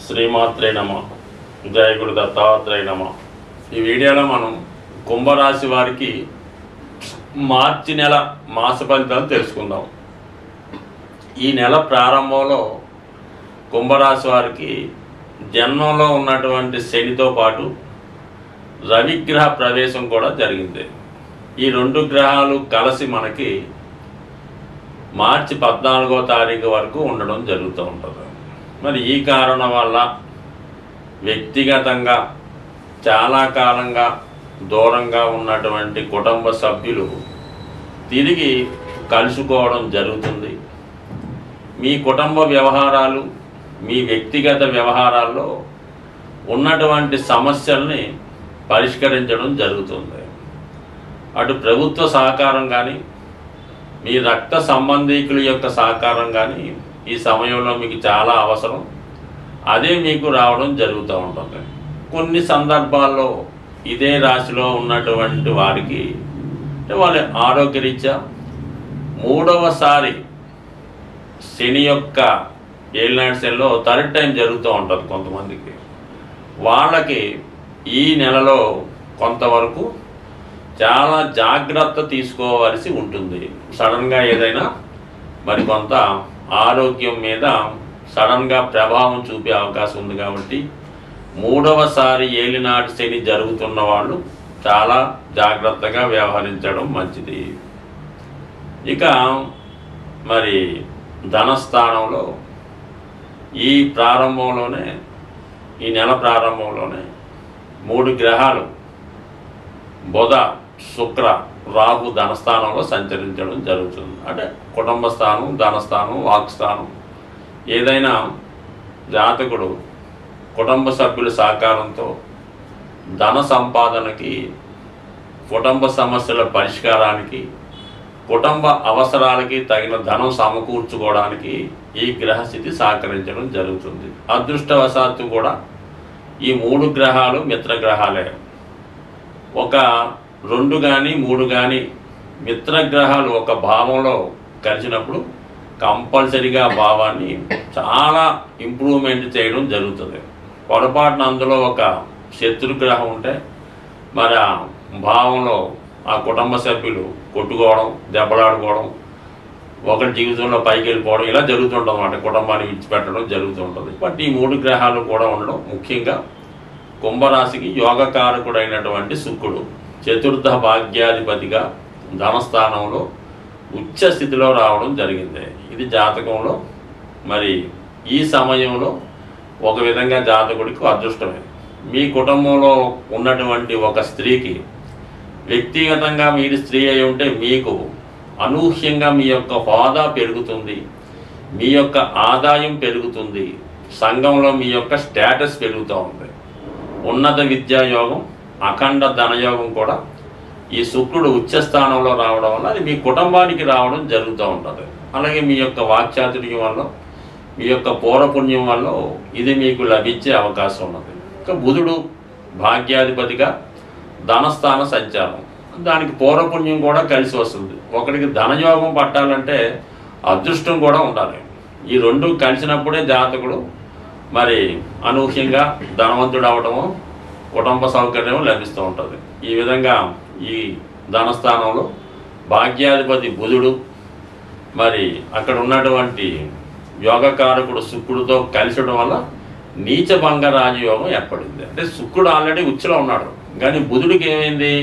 శ్రీమాత్రే నమః. జయ గురు దత్తాత్రేయ నమః. ఈ వీడియోలో మనం కుంభరాశి వారికి మార్చి నెల మాస ఫలితాలు తెలుసుకుందాం. ఈ నెల ప్రారంభంలో కుంభరాశి వారికి జన్మంలో ఉన్నటువంటి శనితో పాటు రవిగ్రహ ప్రవేశం కూడా జరిగింది. ఈ రెండు గ్రహాలు కలిసి మనకి మార్చి 14వ తారీఖు వరకు ఉండడం జరుగుతూ ఉంటుంది. మరి ఈ కారణం వల్ల వ్యక్తిగతంగా చాలా కాలంగా దూరంగా ఉన్నటువంటి కుటుంబ సభ్యులు తిరిగి కలుసుకోవడం జరుగుతుంది. మీ కుటుంబ వ్యవహారాలు, మీ వ్యక్తిగత వ్యవహారాల్లో ఉన్నటువంటి సమస్యల్ని పరిష్కరించడం జరుగుతుంది. అటు ప్రభుత్వ సహకారం కానీ, మీ రక్త సంబంధీకుల యొక్క సహకారం కానీ ఈ సమయంలో మీకు చాలా అవసరం. అదే మీకు రావడం జరుగుతూ ఉంటుంది. కొన్ని సందర్భాల్లో ఇదే రాశిలో ఉన్నటువంటి వారికి వాళ్ళ ఆరోగ్యరీత్యా మూడవసారి శని యొక్క ఏలినాటి శనిలో థర్డ్ టైం జరుగుతూ ఉంటుంది. కొంతమందికి వాళ్ళకి ఈ నెలలో కొంతవరకు చాలా జాగ్రత్త తీసుకోవలసి ఉంటుంది. సడన్గా ఏదైనా మరికొంత ఆరోగ్యం మీద సడన్గా ప్రభావం చూపే అవకాశం ఉంది. కాబట్టి మూడవసారి ఏలినాటి శని జరుగుతున్న వాళ్ళు చాలా జాగ్రత్తగా వ్యవహరించడం మంచిది. ఇక మరి ధనస్థానంలో ఈ నెల ప్రారంభంలోనే 3 గ్రహాలు బుధ, శుక్ర, రాహు ధనస్థానంలో సంచరించడం జరుగుతుంది. అంటే కుటుంబ స్థానం, ధనస్థానం, వాక్స్థానం. ఏదైనా జాతకుడు కుటుంబ సభ్యుల సహకారంతో ధన సంపాదనకి, కుటుంబ సమస్యల పరిష్కారానికి, కుటుంబ అవసరాలకి తగిన ధనం సమకూర్చుకోవడానికి ఈ గ్రహస్థితి సహకరించడం జరుగుతుంది. అదృష్టవశాత్తు కూడా ఈ 3 గ్రహాలు మిత్రగ్రహాలే. ఒక 2 కానీ 3 కానీ మిత్రగ్రహాలు ఒక భావంలో కలిసినప్పుడు కంపల్సరీగా భావాన్ని చాలా ఇంప్రూవ్మెంట్ చేయడం జరుగుతుంది. పొరపాటున అందులో ఒక శత్రుగ్రహం ఉంటే మరి ఆ భావంలో ఆ కుటుంబ సభ్యులు కొట్టుకోవడం, దెబ్బలాడుకోవడం, ఒకరి జీవితంలో పైకి వెళ్ళిపోవడం ఇలా జరుగుతుంటుంది అన్నమాట. కుటుంబాన్ని విడిచిపెట్టడం జరుగుతుంటుంది. బట్ ఈ 3 గ్రహాలు కూడా ఉండడం, ముఖ్యంగా కుంభరాశికి యోగకారకుడైనటువంటి శుక్రుడు చతుర్థ భాగ్యాధిపతిగా ధనస్థానంలో ఉచ్చ స్థితిలో రావడం జరిగింది. ఇది జాతకంలో మరి ఈ సమయంలో ఒక విధంగా జాతకుడికి అదృష్టమే. మీ కుటుంబంలో ఉన్నటువంటి ఒక స్త్రీకి, వ్యక్తిగతంగా మీరు స్త్రీ అయి ఉంటే మీకు అనూహ్యంగా మీ యొక్క హోదా పెరుగుతుంది, మీ యొక్క ఆదాయం పెరుగుతుంది, సంఘంలో మీ యొక్క స్టేటస్ పెరుగుతూ ఉంది. ఉన్నత విద్యాయోగం, అఖండ ధనయోగం కూడా ఈ శుక్రుడు ఉచ్చస్థానంలో రావడం వల్ల అది మీ కుటుంబానికి రావడం జరుగుతూ ఉంటుంది. అలాగే మీ యొక్క వాక్చాతుర్యం వల్ల, మీ యొక్క పూర్వపుణ్యం వల్ల ఇది మీకు లభించే అవకాశం ఉన్నది. ఇంకా బుధుడు భాగ్యాధిపతిగా ధనస్థాన సంచారం, దానికి పూర్వపుణ్యం కూడా కలిసి వస్తుంది. ఒకరికి ధనయోగం పట్టాలంటే అదృష్టం కూడా ఉండాలి. ఈ 2 కలిసినప్పుడే జాతకుడు మరి అనూహ్యంగా ధనవంతుడు అవడము, కుటుంబ సౌకర్యం లభిస్తూ ఉంటుంది. ఈ విధంగా ఈ ధనస్థానంలో భాగ్యాధిపతి బుధుడు మరి అక్కడ ఉన్నటువంటి యోగకారకుడు శుక్రుడితో కలిసడం వల్ల నీచభంగ రాజయోగం ఏర్పడింది. అంటే శుక్రుడు ఆల్రెడీ ఉచ్చలో ఉన్నాడు, కానీ బుధుడికి ఏమైంది,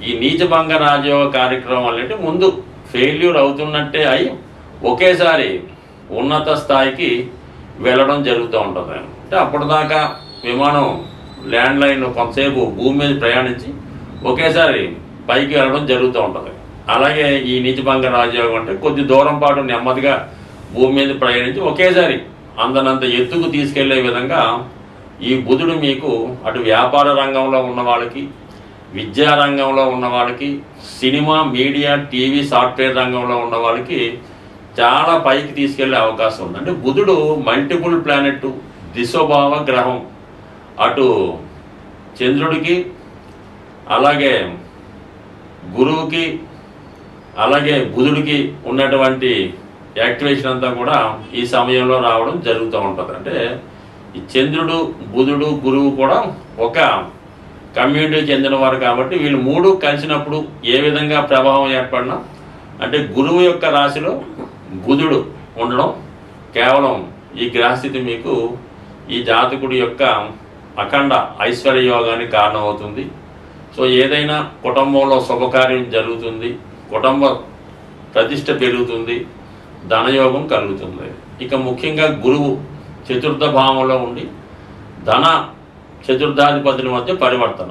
ఈ నీచభంగ రాజయోగ కార్యక్రమం వల్ల ముందు ఫెయిల్యూర్ అవుతున్నట్టే అయి ఒకేసారి ఉన్నత స్థాయికి వెళ్ళడం జరుగుతూ ఉంటుంది. అంటే అప్పటిదాకా విమానం ల్యాండ్ లైన్ కొంతసేపు భూమి మీద ప్రయాణించి ఒకేసారి పైకి వెళ్ళడం జరుగుతూ ఉంటుంది. అలాగే ఈ నీచభంగ రాజయోగం అంటే కొద్ది దూరం పాటు నెమ్మదిగా భూమి మీద ప్రయాణించి ఒకేసారి అందనంత ఎత్తుకు తీసుకెళ్లే విధంగా ఈ బుధుడు మీకు అటు వ్యాపార రంగంలో ఉన్న వాళ్ళకి, విద్యా రంగంలో ఉన్న వాళ్ళకి, సినిమా, మీడియా, టీవీ, సాఫ్ట్వేర్ రంగంలో ఉన్న వాళ్ళకి చాలా పైకి తీసుకెళ్లే అవకాశం ఉంది. అంటే బుధుడు మల్టిపుల్ ప్లానెట్, దిశోభావ గ్రహం. అటు చంద్రుడికి, అలాగే గురువుకి, అలాగే బుధుడికి ఉన్నటువంటి యాక్టివేషన్ అంతా కూడా ఈ సమయంలో రావడం జరుగుతూ ఉంటుంది. అంటే ఈ చంద్రుడు, బుధుడు, గురువు కూడా ఒక కమ్యూనిటీకి చెందినవారు కాబట్టి వీళ్ళు మూడు కలిసినప్పుడు ఏ విధంగా ప్రభావం ఏర్పడినా, అంటే గురువు యొక్క రాశిలో బుధుడు ఉండడం కేవలం ఈ గ్రహస్థితి మీకు ఈ జాతకుడి యొక్క అఖండ ఐశ్వర్య యోగానికి కారణమవుతుంది. సో ఏదైనా కుటుంబంలో శుభకార్యం జరుగుతుంది, కుటుంబ ప్రతిష్ట పెరుగుతుంది, ధనయోగం కలుగుతుంది. ఇక ముఖ్యంగా గురువు చతుర్థ భావంలో ఉండి ధన చతుర్థాధిపతుల మధ్య పరివర్తన.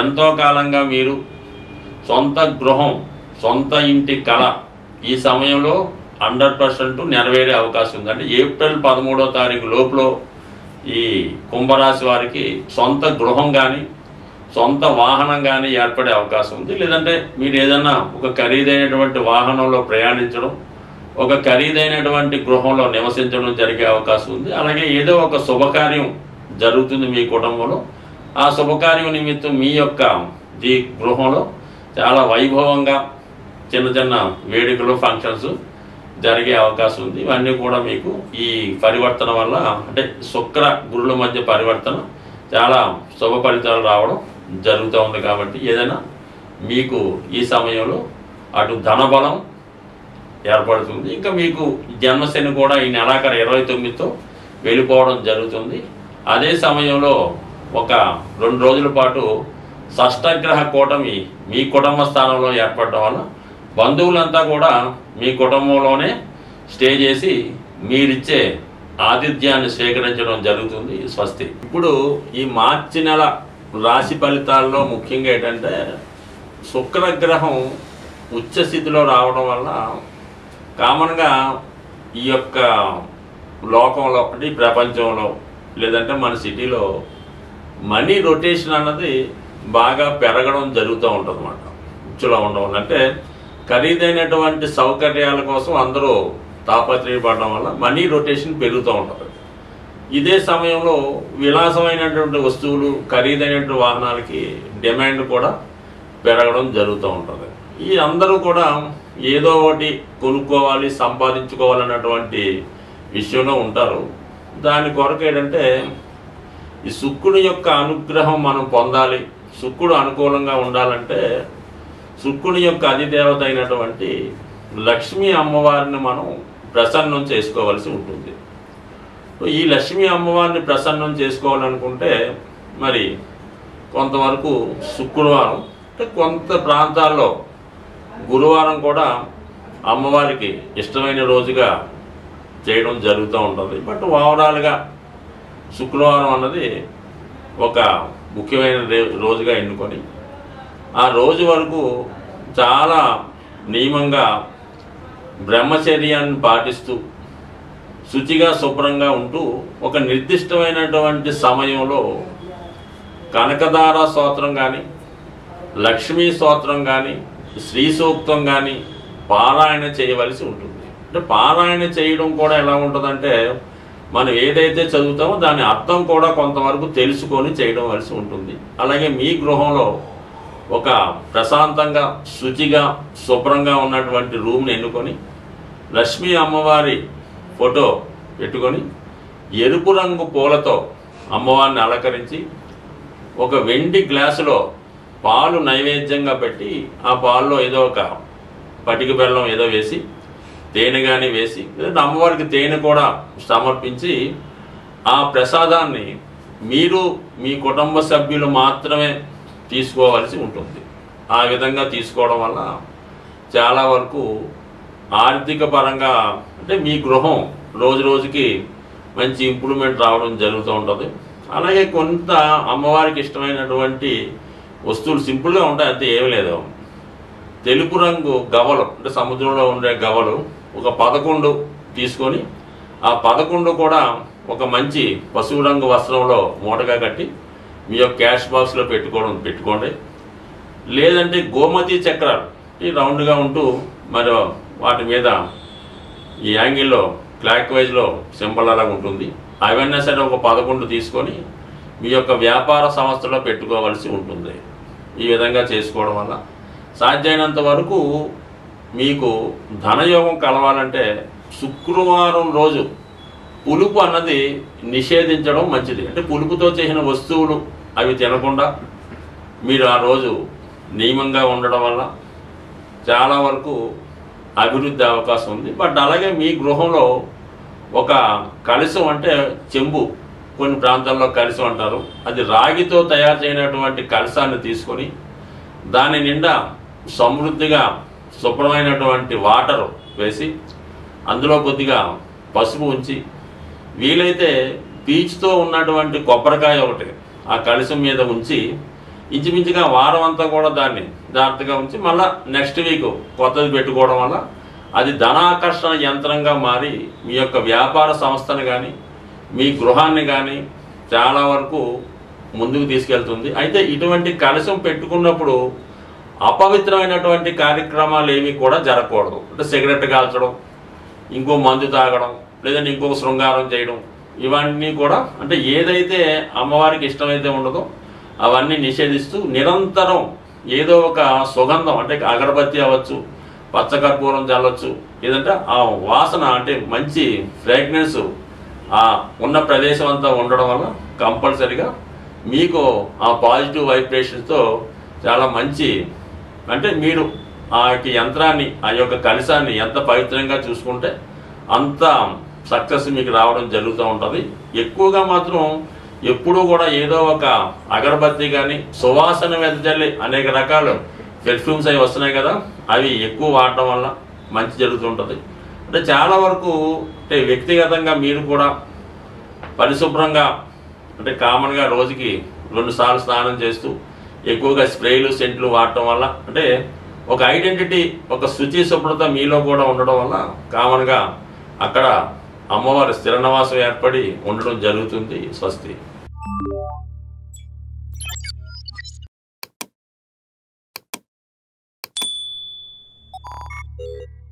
ఎంతో కాలంగా మీరు సొంత గృహం, సొంత ఇంటి కళ ఈ సమయంలో 100% నెరవేరే అవకాశం ఉంది. అంటే ఏప్రిల్ 13వ తారీఖు లోపల ఈ కుంభరాశి వారికి సొంత గృహం కానీ సొంత వాహనం కానీ ఏర్పడే అవకాశం ఉంది. లేదంటే మీరు ఏదన్నా ఒక ఖరీదైనటువంటి వాహనంలో ప్రయాణించడం, ఒక ఖరీదైనటువంటి గృహంలో నివసించడం జరిగే అవకాశం ఉంది. అలాగే ఏదో ఒక శుభకార్యం జరుగుతుంది మీ కుటుంబంలో. ఆ శుభకార్యం నిమిత్తం మీ యొక్క ఈ గృహంలో చాలా వైభవంగా చిన్న చిన్న వేడుకలు, ఫంక్షన్స్ జరిగే అవకాశం ఉంది. ఇవన్నీ కూడా మీకు ఈ పరివర్తన వల్ల, అంటే శుక్ర గురుల మధ్య పరివర్తన చాలా శుభ ఫలితాలు రావడం జరుగుతూ ఉంది. కాబట్టి ఏదైనా మీకు ఈ సమయంలో అటు ధనబలం ఏర్పడుతుంది. ఇంకా మీకు జన్మశని కూడా ఈ నెలాఖరు 29తో వెళ్ళిపోవడం జరుగుతుంది. అదే సమయంలో ఒక 2 రోజుల పాటు షష్టగ్రహ కూటమి మీ కుటుంబ స్థానంలో ఏర్పడడం వల్ల బంధువులంతా కూడా మీ కుటుంబంలోనే స్టే చేసి మీరిచ్చే ఆతిథ్యాన్ని స్వీకరించడం జరుగుతుంది. స్వస్తి. ఇప్పుడు ఈ మార్చి నెల రాశి ఫలితాల్లో ముఖ్యంగా ఏంటంటే శుక్రగ్రహం ఉచ్చ స్థితిలో రావడం వల్ల కామన్గా ఈ యొక్క లోకంలో, అంటే ఈ ప్రపంచంలో లేదంటే మన సిటీలో మనీ రొటేషన్ అన్నది బాగా పెరగడం జరుగుతూ ఉంటుంది అన్నమాట. ఉచ్చులో ఉండడం అంటే ఖరీదైనటువంటి సౌకర్యాల కోసం అందరూ తాపత్రయపడడం వల్ల మనీ రొటేషన్ పెరుగుతూ ఉంటుంది. ఇదే సమయంలో విలాసమైనటువంటి వస్తువులు, ఖరీదైనటువంటి వాహనాలకి డిమాండ్ కూడా పెరగడం జరుగుతూ ఉంటుంది. ఈ అందరూ కూడా ఏదో ఒకటి కొనుక్కోవాలి, సంపాదించుకోవాలన్నటువంటి విషయంలో ఉంటారు. దాని కొరకు ఏంటంటే ఈ శుక్రుడి యొక్క అనుగ్రహం మనం పొందాలి, శుక్రుడు అనుకూలంగా ఉండాలంటే శుక్రుడి యొక్క అధిదేవత అయినటువంటి లక్ష్మీ అమ్మవారిని మనం ప్రసన్నం చేసుకోవాల్సి ఉంటుంది. ఈ లక్ష్మీ అమ్మవారిని ప్రసన్నం చేసుకోవాలనుకుంటే మరి కొంతవరకు శుక్రవారం, అంటే కొంత ప్రాంతాల్లో గురువారం కూడా అమ్మవారికి ఇష్టమైన రోజుగా చేయడం జరుగుతూ ఉంటుంది. బట్ ఓవరాల్గా శుక్రవారం అన్నది ఒక ముఖ్యమైన రోజుగా ఎన్నుకొని ఆ రోజు వరకు చాలా నియమంగా బ్రహ్మచర్యాన్ని పాటిస్తూ శుచిగా శుభ్రంగా ఉంటూ ఒక నిర్దిష్టమైనటువంటి సమయంలో కనకదార స్తోత్రం కానీ, లక్ష్మీ స్తోత్రం కానీ, శ్రీ సూక్తం కానీ పారాయణ చేయవలసి ఉంటుంది. అంటే పారాయణ చేయడం కూడా ఎలా ఉంటుందంటే మనం ఏదైతే చదువుతామో దాని అర్థం కూడా కొంతవరకు తెలుసుకొని చేయడం వలసి ఉంటుంది. అలాగే మీ గృహంలో ఒక ప్రశాంతంగా శుచిగా శుభ్రంగా ఉన్నటువంటి రూమ్ని ఎన్నుకొని లక్ష్మీ అమ్మవారి ఫోటో పెట్టుకొని ఎరుపు రంగు పూలతో అమ్మవారిని అలంకరించి ఒక వెండి గ్లాసులో పాలు నైవేద్యంగా పెట్టి ఆ పాల్లో ఏదో ఒక పటిక బెల్లం ఏదో వేసి, తేనె కానీ వేసి, లేదంటే అమ్మవారికి తేనె కూడా సమర్పించి ఆ ప్రసాదాన్ని మీరు మీ కుటుంబ సభ్యులు మాత్రమే తీసుకోవాల్సి ఉంటుంది. ఆ విధంగా తీసుకోవడం వల్ల చాలా వరకు ఆర్థిక పరంగా, అంటే మీ గృహం రోజు రోజుకి మంచి ఇంప్రూవ్మెంట్ రావడం జరుగుతూ ఉంటుంది. అలాగే కొంత అమ్మవారికి ఇష్టమైనటువంటి వస్తువులు సింపుల్గా ఉంటాయి, అంతే ఏమీ లేదు. తెలుపు రంగు గవలు, అంటే సముద్రంలో ఉండే గవలు ఒక 11 తీసుకొని ఆ 11 కూడా ఒక మంచి పసుపు రంగు వస్త్రంలో మూటగా కట్టి మీ యొక్క క్యాష్ బాక్స్లో పెట్టుకోండి. లేదంటే గోమతి చక్రాలు ఈ రౌండ్గా ఉంటూ మరి వాటి మీద ఈ యాంగిల్లో క్లాక్ వైజ్లో సింబల్ అలాగా ఉంటుంది. అవన్నీ సరే ఒక 11 తీసుకొని మీ యొక్క వ్యాపార సంస్థలో పెట్టుకోవాల్సి ఉంటుంది. ఈ విధంగా చేసుకోవడం వల్ల సాధ్యమైనంత వరకు మీకు ధనయోగం కలవాలంటే శుక్రవారం రోజు పులుపు అన్నది నిషేధించడం మంచిది. అంటే పులుపుతో చేసిన వస్తువులు అవి తినకుండా మీరు ఆ రోజు నియమంగా ఉండడం వల్ల చాలా వరకు అభివృద్ధి అవకాశం ఉంది. బట్ అలాగే మీ గృహంలో ఒక కలశం, అంటే చెంబు, కొన్ని ప్రాంతాల్లో కలశం అంటారు, అది రాగితో తయారు చేయనటువంటి కలశాన్ని తీసుకొని దాని నిండా సమృద్ధిగా శుభ్రమైనటువంటి వాటర్ వేసి అందులో కొద్దిగా పసుపు ఉంచి, వీలైతే పీచుతో ఉన్నటువంటి కొబ్బరికాయ ఒకటి ఆ కలశం మీద ఉంచి ఇంచుమించుగా వారం అంతా కూడా దాన్ని జాగ్రత్తగా ఉంచి మళ్ళీ నెక్స్ట్ వీక్ కొత్తది పెట్టుకోవడం వల్ల అది ధనాకర్షణ యంత్రంగా మారి మీ యొక్క వ్యాపార సంస్థను కానీ మీ గృహాన్ని కానీ చాలా వరకు ముందుకు తీసుకెళ్తుంది. అయితే ఇటువంటి కలశం పెట్టుకున్నప్పుడు అపవిత్రమైనటువంటి కార్యక్రమాలు ఏవి కూడా జరగకూడదు. అంటే సిగరెట్ కాల్చడం, ఇంకో మందు తాగడం, లేదంటే ఇంకొక శృంగారం చేయడం, ఇవన్నీ కూడా అంటే ఏదైతే అమ్మవారికి ఇష్టమైతే ఉండదో అవన్నీ నిషేధిస్తూ నిరంతరం ఏదో ఒక సుగంధం, అంటే అగరబత్తి అవ్వచ్చు, పచ్చకర్పూరం చల్లవచ్చు, ఏదంటే ఆ వాసన అంటే మంచి ఫ్రాగ్రెన్స్ ఆ ఉన్న ప్రదేశం అంతా ఉండడం వల్ల కంపల్సరిగా మీకు ఆ పాజిటివ్ వైబ్రేషన్స్తో చాలా మంచి, అంటే మీరు ఆ యొక్క యంత్రాన్ని, ఆ యొక్క కలశాన్ని ఎంత పవిత్రంగా చూసుకుంటే అంత సక్సెస్ మీకు రావడం జరుగుతూ ఉంటుంది. ఎక్కువగా మాత్రం ఎప్పుడూ కూడా ఏదో ఒక అగరబత్తి కానీ సువాసన వెదజల్లి అనేక రకాల పెర్ఫ్యూమ్స్ అవి వస్తున్నాయి కదా, అవి ఎక్కువ వాడటం వల్ల మంచి జరుగుతుంటుంది. అంటే చాలా వరకు అంటే వ్యక్తిగతంగా మీరు కూడా పరిశుభ్రంగా, అంటే కామన్గా రోజుకి 2 సార్లు స్నానం చేస్తూ ఎక్కువగా స్ప్రేలు సెంట్లు వాడటం వల్ల అంటే ఒక ఐడెంటిటీ, ఒక శుచి శుభ్రత మీలో కూడా ఉండడం వల్ల కామన్గా అక్కడ అమ్మవారి స్థిర నివాసం ఏర్పడి ఉండడం జరుగుతుంది. స్వస్తి. you